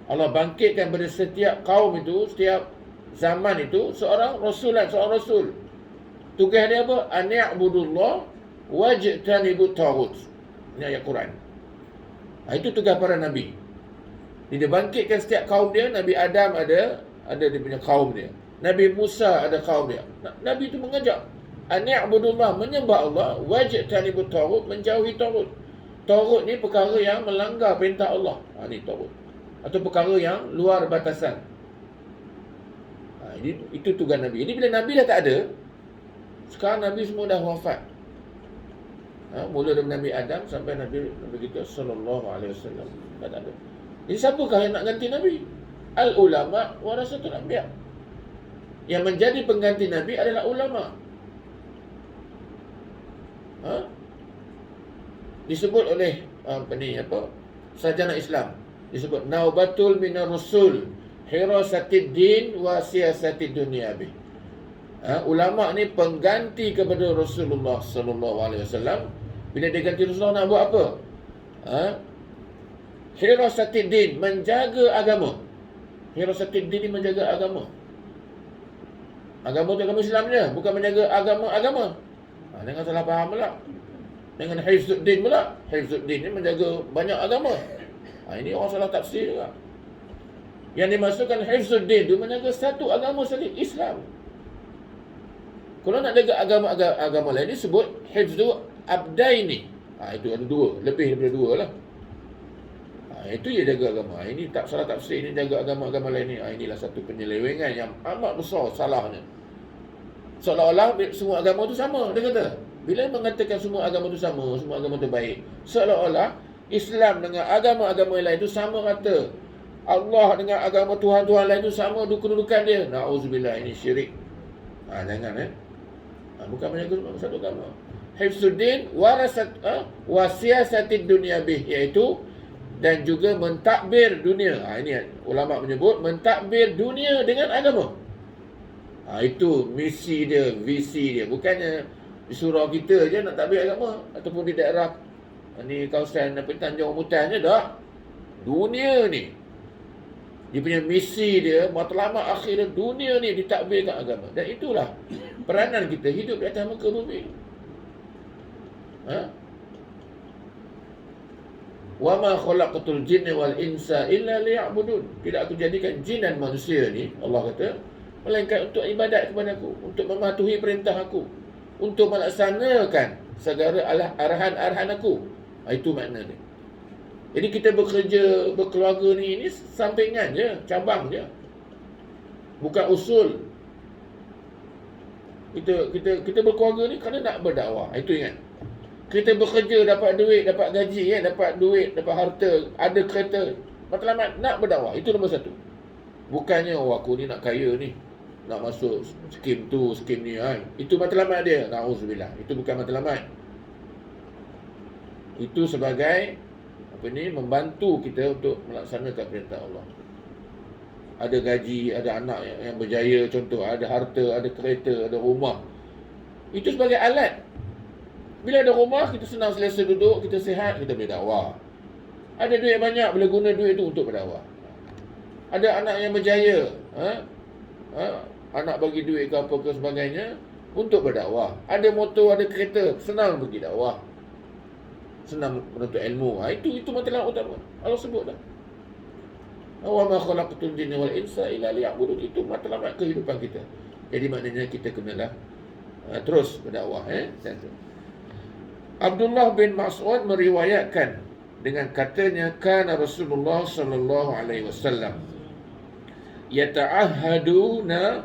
Allah bangkitkan pada setiap kaum itu, setiap zaman itu seorang rasul. Tugas dia apa? An ya'budullah wajtanibut taghut. Ini ayat Quran. Itu tugas para nabi. Dia bangkitkan setiap kaum dia. Nabi Adam ada dia punya kaum dia. Nabi Musa ada kaum dia. Nabi itu mengajak an ya'budullah, menyembah Allah, wajtanibut taghut, menjauhi taghut. Taghut ni perkara yang melanggar perintah Allah. Ni taghut. Atau perkara yang luar batasan. Itu tugas Nabi. Ini bila Nabi dah tak ada, sekarang Nabi semua dah wafat. Mula dari Nabi Adam sampai Nabi kita sallallahu alaihi wasallam dah tak ada. Jadi siapakah yang nak ganti Nabi? Al ulama warasatul anbiya. Yang menjadi pengganti Nabi adalah ulama. Disebut oleh sarjana Islam, disebut naubatul minar rusul hirasatid din wa siyasatid dunya bih. Ulama ni pengganti kepada Rasulullah sallallahu alaihi wasallam. Bila dia ganti Rasulullah nak buat apa? Hirasatid din, menjaga agama. Hirasatid din ni menjaga agama. Agama tu agama Islam je, bukan menjaga agama. Jangan salah faham pula. Dengan Hifzuddin pula. Hifzuddin ni menjaga banyak agama. Ini orang salah tafsir juga. Yang dimasukkan Hifzuddin tu menjaga satu agama saja, Islam. Kalau nak jaga agama lain, disebut Hifzu Abdaini. Itu ada dua, lebih daripada dua lah. Itu dia jaga agama. Ini tak salah tafsir, ini jaga agama lain ni. Inilah satu penyelewengan yang amat besar salahnya. Seolah-olah semua agama tu sama, dia kata. Bila mengatakan semua agama itu sama, semua agama itu baik, seolah-olah Islam dengan agama-agama lain itu sama rata. Allah dengan agama Tuhan-Tuhan lain itu sama kedudukan dia. Na'udzubillah, ini syirik. Jangan bukan menjaga satu agama. Hifzuddin wasiyasatid dunya bih, iaitu dan juga mentadbir dunia. Ini ulama menyebut mentadbir dunia dengan agama. Itu misi dia, visi dia. Bukannya di surau kita je nak takbir agama, ataupun di daerah ni kawasan Tanjung Mutan je tak. Dunia ni dia punya misi dia, matlamat akhir dunia ni ditakbirkan agama. Dan itulah peranan kita hidup di atas muka bumi. Wa ma khalaqatul jinna wal insa illa liya'budun. Tidak aku jadikan jin dan manusia ni, Allah kata, melainkan untuk ibadat kepada aku, untuk mematuhi perintah aku, untuk melaksanakan segala arahan-arahan aku. Itu makna dia. Jadi kita bekerja, berkeluarga ni sampingan je, cabang je. Bukan usul. Kita berkeluarga ni kerana nak berdakwah. Itu ingat. Kita bekerja, dapat duit, dapat gaji, dapat duit, dapat harta, ada kereta, matlamat nak berdakwah. Itu nombor satu. Bukannya aku ni nak kaya ni, nak masuk skim tu, skim ni. Itu matlamat dia. Na'udzubillah. Itu bukan matlamat. Itu sebagai membantu kita untuk melaksanakan perintah Allah. Ada gaji, ada anak yang berjaya, contoh, ada harta, ada kereta, ada rumah. Itu sebagai alat. Bila ada rumah, kita senang selesa duduk, kita sihat, kita boleh dakwah. Ada duit banyak, boleh guna duit itu untuk berdakwah. Ada anak yang berjaya, anak bagi duit ke apa ke sebagainya, untuk berdakwah. Ada motor, ada kereta, senang pergi dakwah, senang menuntut ilmu. Itu matlamat utama. Allah sebut dah. Wa ma khalaqtul jinna wal insa illa liya'budun. Itu matlamat kehidupan kita. Jadi maknanya kita kenalah terus berdakwah. Satu. Abdullah bin Mas'ud meriwayatkan dengan katanya, kana Rasulullah sallallahu alaihi wasallam yata'ahaduna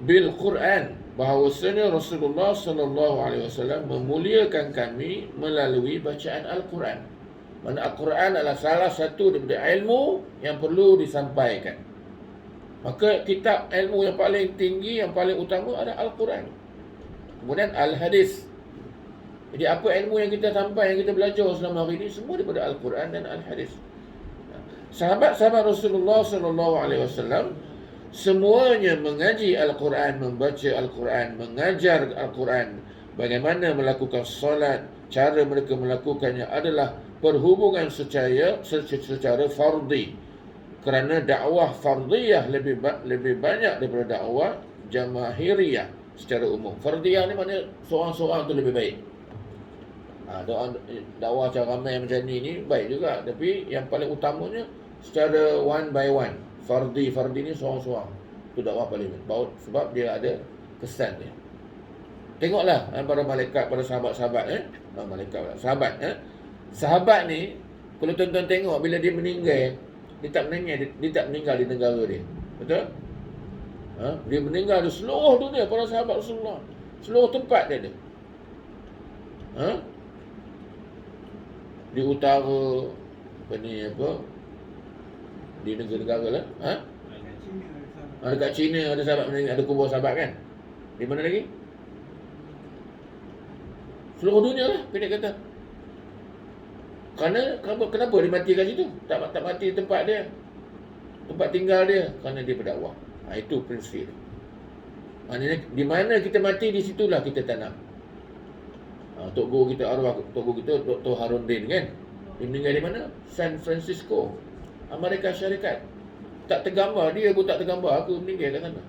bil Quran, bahawasanya Rasulullah sallallahu alaihi wasallam memuliakan kami melalui bacaan Al-Quran. Mana Al-Quran adalah salah satu daripada ilmu yang perlu disampaikan. Maka kitab ilmu yang paling tinggi, yang paling utama adalah Al-Quran. Kemudian Al-Hadis. Jadi apa ilmu yang kita sampai, yang kita belajar selama hari ini, semua daripada Al-Quran dan Al-Hadis. Sahabat-sahabat Rasulullah sallallahu alaihi wasallam semuanya mengaji Al-Quran, membaca Al-Quran, mengajar Al-Quran. Bagaimana melakukan solat, cara mereka melakukannya adalah perhubungan secara fardi. Kerana dakwah fardiyah lebih banyak daripada dakwah jamaahiriyah secara umum. Fardiyah ni maknanya seorang-seorang tu lebih baik. Dakwah cara ramai macam ni baik juga, tapi yang paling utamanya secara one by one. Fardi ni seorang-seorang. Itu dakwah paling baik. Sebab dia ada kesan dia. Tengoklah para malaikat, para sahabat-sahabat sahabat. Sahabat ni, kalau tuan-tuan tengok, bila dia meninggal, dia tak meninggal di negara dia. Betul? Dia meninggal di seluruh dunia, para sahabat Rasulullah. Seluruh tempat dia ada. Di utara, di negara-negara lah. Dekat China ada sahabat meninggal, ada kubur sahabat kan? Di mana lagi? Seluruh dunia lah, pendek kata. Kenapa dia mati kat situ? Tak mati tempat dia, tempat tinggal dia. Kerana dia berdakwah. Itu prinsip. Maknanya di mana kita mati, di situlah kita tanam. Tok Guru kita, arwah Tok Guru kita, Dr. Harundin kan, dia meninggal di mana? San Francisco, Amerika Syarikat. Tak tergambar, dia pun tak tergambar aku meninggal kat sana.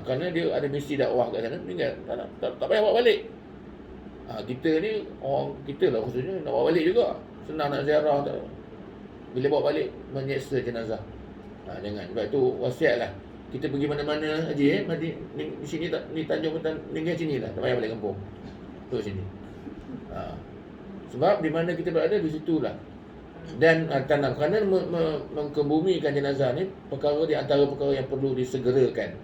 Kerana dia ada misi dakwah kat sana, meninggal. Tak payah bawa balik. Kita ni, orang kita lah khususnya, nak bawa balik juga. Senang nak ziarah tak. Bila bawa balik, menyeksa jenazah. Jangan. Sebab itu wasiat lah. Kita pergi mana-mana haji, mati di sini tak, ni Tanjung meninggal sini lah, tak payah balik kampung. Tu sini. Sebab di mana kita berada, di situlah. Dan tanam. Kerana mengkebumikan jenazah ni, perkara di antara perkara yang perlu disegerakan.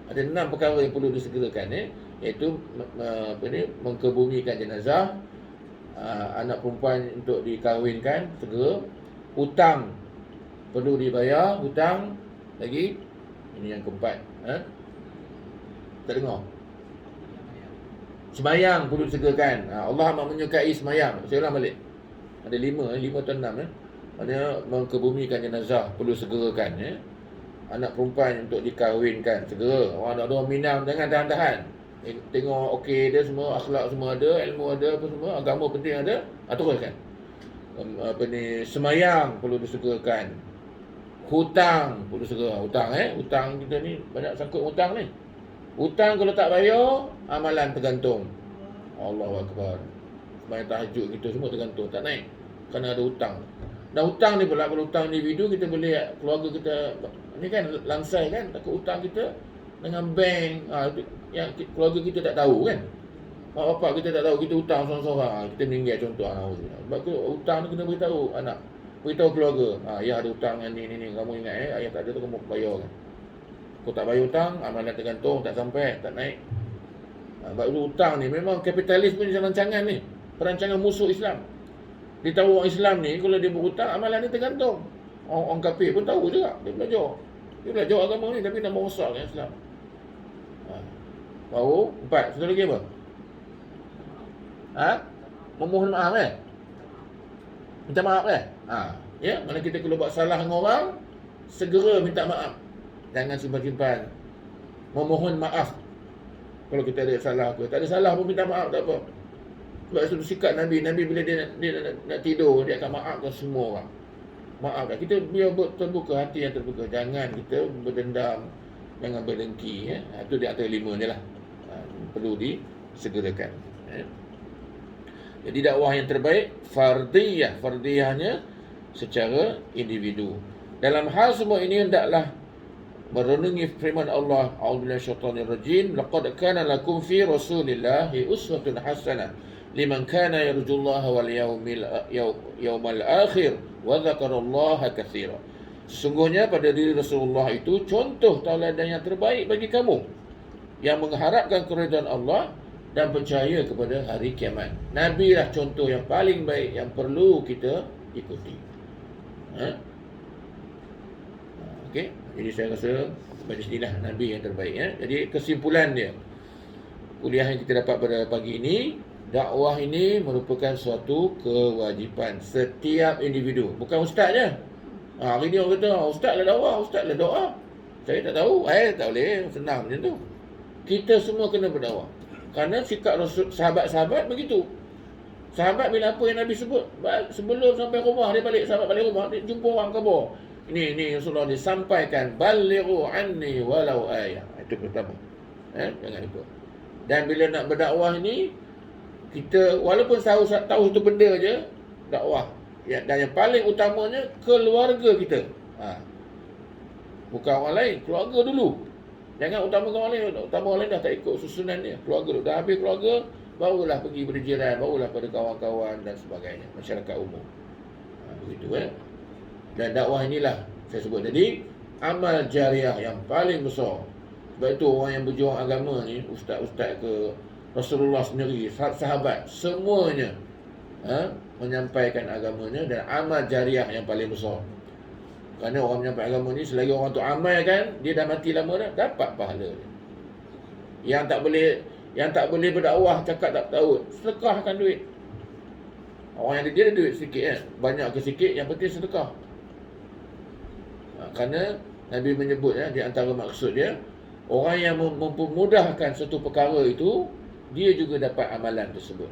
Ada 6 perkara yang perlu disegerakan, iaitu mengkebumikan jenazah, anak perempuan untuk dikahwinkan segera, hutang perlu dibayar, hutang lagi. Ini yang keempat. Tak dengar? Semayang perlu disegerakan. Allah amat menyukai semayang. Saya ulang balik. Ada 5 atau 6. Maksudnya mengkebumikan jenazah perlu segerakan. Anak perempuan untuk dikahwinkan segera. Orang nak orang Minang, jangan tahan-tahan. Tengok okey dia semua, akhlak semua ada, ilmu ada, apa semua, agama penting ada, teruskan. Semayang perlu disegerakan. Hutang perlu segera. Hutang kita ni banyak sangkut hutang ni. Hutang kalau tak bayar, amalan tergantung. Allahu Akbar. Sembahyang tahajud kita semua tergantung, tak naik kerana ada hutang. Dan hutang ni pula, kalau hutang individu, kita boleh, keluarga kita ni kan langsai kan, takut hutang kita dengan bank, yang keluarga kita tak tahu kan. Mak bapak kita tak tahu kita hutang seorang-seorang, kita meninggal contoh. Sebab tu hutang ni kena beritahu anak, beritahu keluarga. Ya ada hutang yang ni, kamu ingat ayah tak ada tu kamu bayar kan. Kau tak bayar hutang, amalan tergantung, tak sampai, tak naik. Sebab tu hutang ni memang kapitalis punya rancangan ni, perancangan musuh Islam. Dia tahu orang Islam ni kalau dia berhutang, amalan ni tergantung. Orang kafir pun tahu juga, dia belajar agama ni tapi nak merosakkan Islam. Baru 4, satu lagi apa? Memohon maaf Minta maaf kan? Ya, mana kita kalau buat salah dengan orang, segera minta maaf. Jangan simpan-simpan. Memohon maaf. Kalau kita ada salah ke, tak ada salah pun minta maaf tak apa. Sebab itu sikap Nabi. Nabi bila dia nak tidur, dia akan maafkan semua orang. Maafkan. Kita biar terbuka, hati yang terbuka. Jangan kita berdendam, jangan berdengki. Ya. Itu di antara 5 je lah. Perlu disegerakan. Ya. Jadi dakwah yang terbaik fardiyah. Fardiyahnya secara individu. Dalam hal semua ini hendaklah merenungi firman Allah, a'udzubillahi minasyaitonir rajim, laqad kana lakum fi rasulillahi uswatun hasanah liman kana yarjullaha wal yawmal akhir wa dzakarallaha katsira. Sesungguhnya pada diri Rasulullah itu contoh tauladan yang terbaik bagi kamu yang mengharapkan keridhaan Allah dan percaya kepada hari kiamat. Nabi lah contoh yang paling baik yang perlu kita ikuti. Okey, jadi saya rasa majlis inilah Nabi yang terbaik. Jadi kesimpulan dia, kuliah yang kita dapat pada pagi ini, dakwah ini merupakan suatu kewajipan setiap individu, bukan ustaz je. Hari ni orang kata ustaz lah dakwah, ustaz lah doa. Saya tak tahu, tak boleh senang macam tu. Kita semua kena berdakwah. Kerana sikap sahabat-sahabat begitu. Sahabat bila apa yang Nabi sebut, sebelum sampai rumah dia balik, sahabat balik rumah, dia jumpa orang khabar. Ini Rasulullah disampaikan, balighu anni walau ayah. Itu pertama. Jangan lupa. Dan bila nak berdakwah ni, kita walaupun tahu satu benda je, dakwah. Dan yang paling utamanya keluarga kita. Bukan orang lain, keluarga dulu. Jangan utamakan orang lain. Utama orang lain dah tak ikut susunan dia. Keluarga dulu. Dah habis keluarga, barulah pergi berjiran, barulah pada kawan-kawan dan sebagainya, masyarakat umum. Begitu Dan dakwah inilah saya sebut tadi, amal jariah yang paling besar. Sebab itu orang yang berjuang agama ni, ustaz-ustaz ke, Rasulullah sendiri, sahabat, semuanya menyampaikan agamanya dan amal jariah yang paling besar. Kerana orang menyampaikan agama ni, selagi orang tu amalkan, dia dah mati lama dah, dapat pahala dia. Yang tak boleh berdakwah, cakap tak tahu, sedekahkan duit. Orang yang dia ada duit sikit banyak ke sikit, yang penting sedekah. Kerana Nabi menyebut di antara maksud dia, orang yang mempermudahkan satu perkara itu, dia juga dapat amalan tersebut.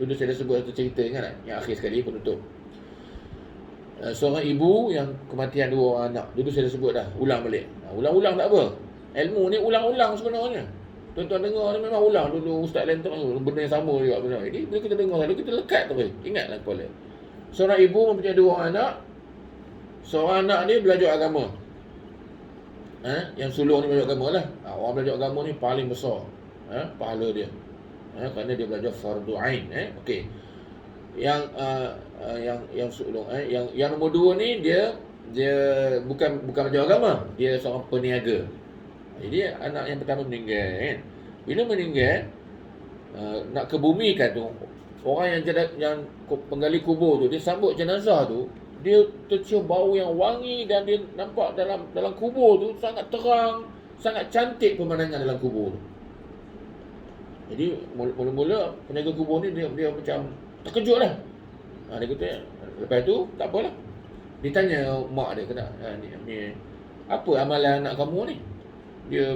Dulu saya dah sebut satu cerita, ingat tak? Yang akhir sekali penutup. Seorang ibu yang kematian 2 orang anak. Dulu saya dah sebut dah, ulang balik. Ulang-ulang tak apa. Ilmu ni ulang-ulang sebenarnya. Tuan-tuan dengar ni memang ulang. Dulu ustaz lain tu benda yang sama juga benar. Jadi bila kita dengar selalu, kita lekat terus. Ingatlah kepala. Seorang ibu mempunyai 2 orang anak. Seorang anak ni belajar agama. Yang sulung ni belajar agama lah. Orang belajar agama ni paling besar pahala dia. Kerana dia belajar fardu ain. Okey. Yang sulung yang nombor 2 ni dia bukan belajar agama, dia seorang peniaga. Jadi anak yang pertama meninggal kan. Bila meninggal, nak kebumikan tu, orang yang penggali kubur tu, dia sambut jenazah tu, dia tercium bau yang wangi dan dia nampak dalam kubur tu sangat terang, sangat cantik pemandangan dalam kubur tu. Jadi mula-mula peniaga kubur ni dia macam terkejut lah. Dia kata, lepas tu tak apalah. Dia tanya mak dia, kena ni apa amalan anak kamu ni? Dia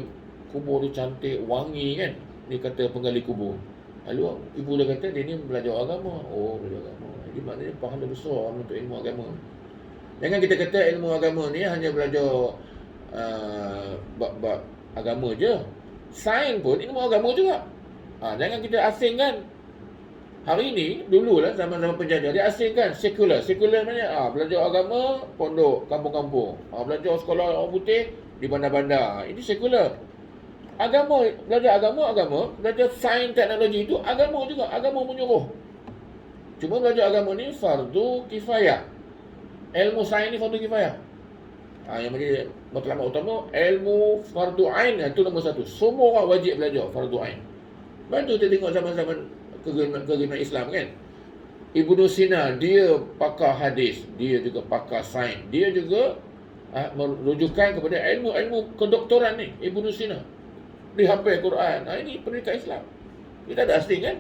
kubur tu cantik, wangi kan. Dia kata penggali kubur. Lalu ibu dia kata dia ni belajar agama. Oh, belajar agama. Jadi maknanya pahala besar untuk ilmu agama. Jangan kita kata ilmu agama ni hanya belajar bab agama je. Sains pun ilmu agama juga. Jangan kita asingkan. Hari ni, dululah zaman-zaman penjajah, dia asingkan sekular. Sekular maknanya belajar agama, pondok, kampung-kampung. Belajar sekolah orang putih di bandar-bandar. Ini sekular. Agama, belajar agama, belajar sains teknologi itu agama juga, agama menyuruh. Cuma belajar agama ni fardu kifayah. Ilmu sains ni fardu kifayah. Yang menjadi matlamat utama, ilmu fardu ain itu nombor 1. Semua orang wajib belajar fardu ain. Bantu kita tengok zaman-zaman kegemitan Islam kan. Ibnu Sina, dia pakar hadis, dia juga pakar sains, dia juga merujukan kepada ilmu kedoktoran ni. Ibnu Sina dia hafal Quran. Ini pendidikan Islam. Kita ada asing kan.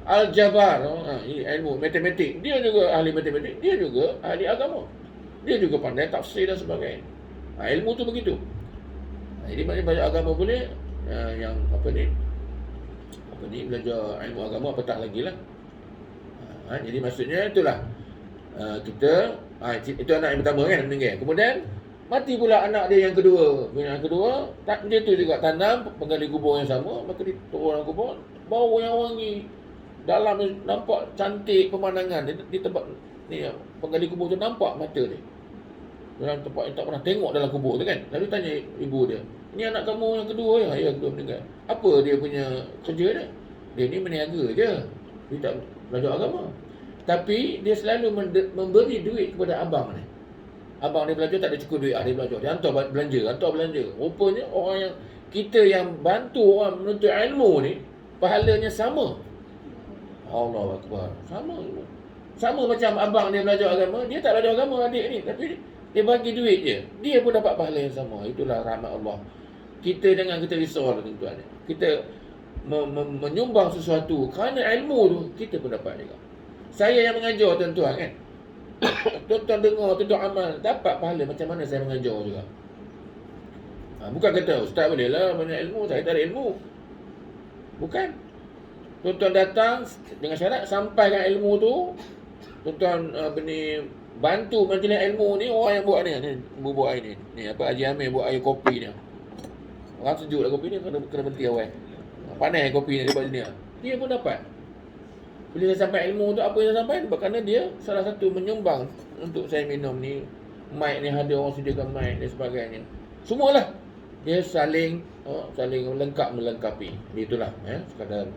Aljabar, ini ilmu matematik, dia juga ahli matematik, dia juga ahli agama, dia juga pandai tafsir dan sebagainya. Ilmu tu begitu. Jadi belajar agama boleh, yang apa ni belajar ilmu agama apatah lagi lah. Jadi maksudnya itulah, kita, itu anak yang pertama kan meninggal. Kemudian mati pula anak dia yang kedua. Yang kedua, dia tu juga tanam penggali kubur yang sama, maka dia turun dalam kubur, bau yang wangi. Dalam nampak cantik pemandangan di tempat ni, penggali kubur tu nampak mata dia. Dalam tempat yang tak pernah tengok dalam kubur tu kan. Lalu tanya ibu dia, "Ni anak kamu yang kedua ya?" "Ya, kedua meninggal." "Apa dia punya kerja dia?" "Dia ni meniaga je. Dia tak belajar agama. Tapi dia selalu memberi duit kepada abang ni. Abang dia belajar tak ada cukup duit, dia belajar. Dia hantar belanja. Rupanya orang yang kita yang bantu orang menuntut ilmu ni, pahalanya sama. Allahu Akbar. Sama macam abang dia belajar agama, dia tak belajar agama adik ni, tapi dia bagi duit je, dia pun dapat pahala yang sama. Itulah rahmat Allah. Kita jangan kita risau lah tuan-tuan. Kita menyumbang sesuatu kerana ilmu tu, kita pun dapat juga. Saya yang mengajar tuan-tuan kan, tuan-tuan dengar, tuan-tuan amal, dapat pahala macam mana saya mengajar juga. Bukan kata ustaz boleh lah banyak ilmu, saya tak ada ilmu. Bukan. Tuan-tuan datang dengan syarat sampaikan ilmu tu. Tuan-tuan bantu majlis ilmu ni, orang yang buat ni buat air ni. Ni apa Haji Amir buat air kopi ni. Orang sejuk lah kopi ni, kena berhenti awal. Panas kopi ni dia buat sini. Dia pun dapat. Bila saya sampai ilmu tu, apa yang saya sampai? Kerana dia salah satu menyumbang untuk saya minum ni. Mic ni ada orang sediakan mic dan sebagainya. Semualah. Dia saling melengkapi. Itulah sekadar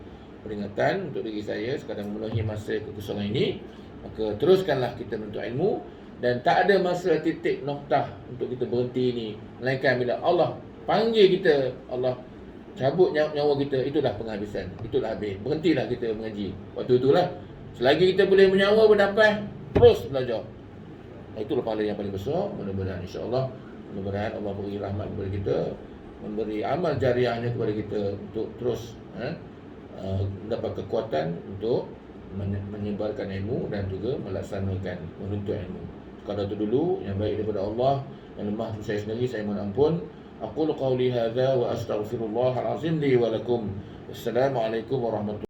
peringatan untuk diri saya, sekadar memenuhi masa kekosongan ini. Maka teruskanlah kita menuntut ilmu, dan tak ada masa titik noktah untuk kita berhenti ini, melainkan bila Allah panggil kita, Allah cabut nyawa kita, itulah penghabisan, itulah habis. Berhentilah kita mengaji waktu itulah. Selagi kita boleh menyawa bernafas, terus belajar. Itulah pahala yang paling besar. Mudah-mudahan insya-Allah, mudah-mudahan Allah beri rahmat kepada kita, memberi amal jariahnya kepada kita untuk terus mendapat kekuatan untuk menyebarkan ilmu dan juga melaksanakan menuntut ilmu. Sekadar itu dulu, yang baik daripada Allah, yang lemah itu saya sendiri, saya mohon ampun. Aqulu qawli hadza wa astaghfirullahal azim li wa lakum. Assalamualaikum warahmatullahi wabarakatuh.